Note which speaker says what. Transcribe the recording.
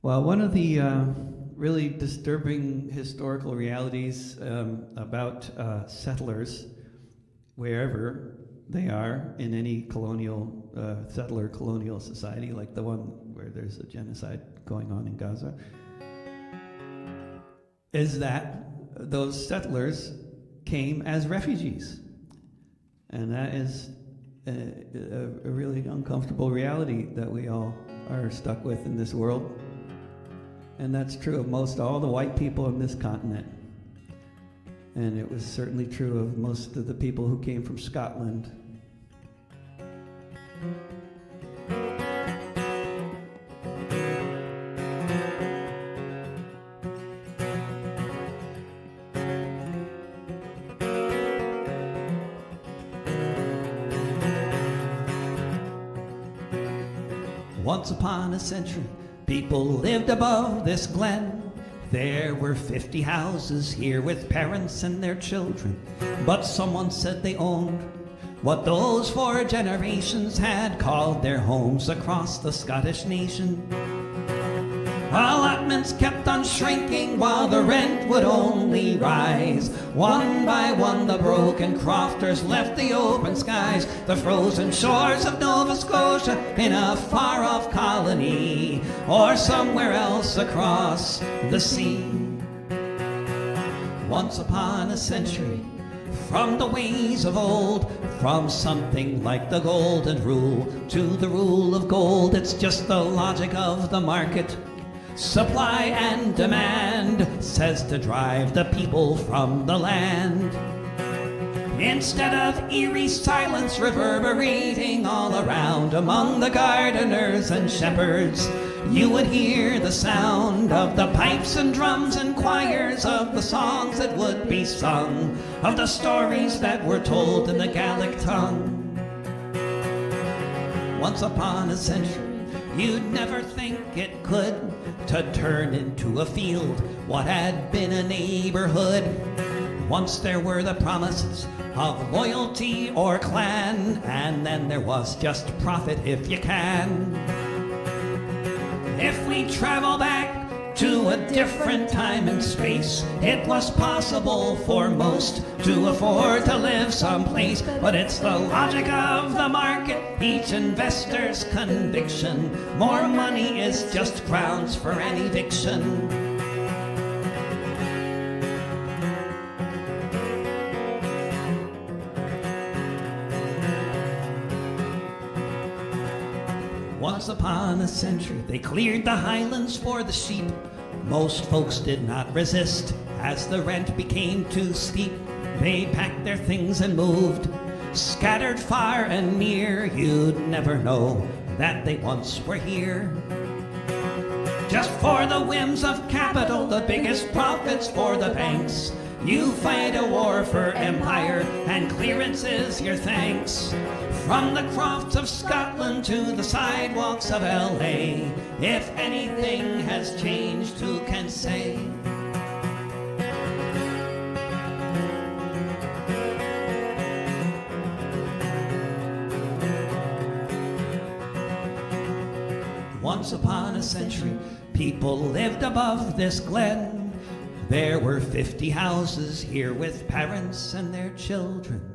Speaker 1: Well, one of the really disturbing historical realities about settlers, wherever they are in any colonial, settler colonial society, like the one where there's a genocide going on in Gaza, is that those settlers came as refugees. And that is a really uncomfortable reality that we all are stuck with in this world. And that's true of most all the white people on this continent. And it was certainly true of most of the people who came from Scotland. Once upon a century, people lived above this glen. There were 50 houses here with parents and their children. But someone said they owned what those 4 generations had called their homes across the Scottish nation. Allotments kept on shrinking while the rent would only rise. One by one the broken crofters left the open skies, the frozen shores of Nova Scotia in a far-off colony, or somewhere else across the sea. Once upon a century, from the ways of old, from something like the golden rule to the rule of gold, it's just the logic of the market. Supply and demand says to drive the people from the land. Instead of eerie silence reverberating all around among the gardeners and shepherds, you would hear the sound of the pipes and drums and choirs, of the songs that would be sung, of the stories that were told in the Gaelic tongue. Once upon a century, you'd never think it could to turn into a field what had been a neighborhood. Once there were the promises of loyalty or clan, and then there was just profit if you can. If we travel back to a different time and space, it was possible for most to afford to live someplace. But it's the logic of the market, each investor's conviction. More money is just grounds for an eviction. Once upon a century, they cleared the highlands for the sheep. Most folks did not resist as the rent became too steep. They packed their things and moved, scattered far and near. You'd never know that they once were here. Just for the whims of capital, the biggest profits for the banks, you fight a war for empire, and clearance is your thanks. From the crofts of Scotland to the sidewalks of LA, if anything has changed, who can say? Once upon a century, people lived above this glen. There were 50 houses here with parents and their children.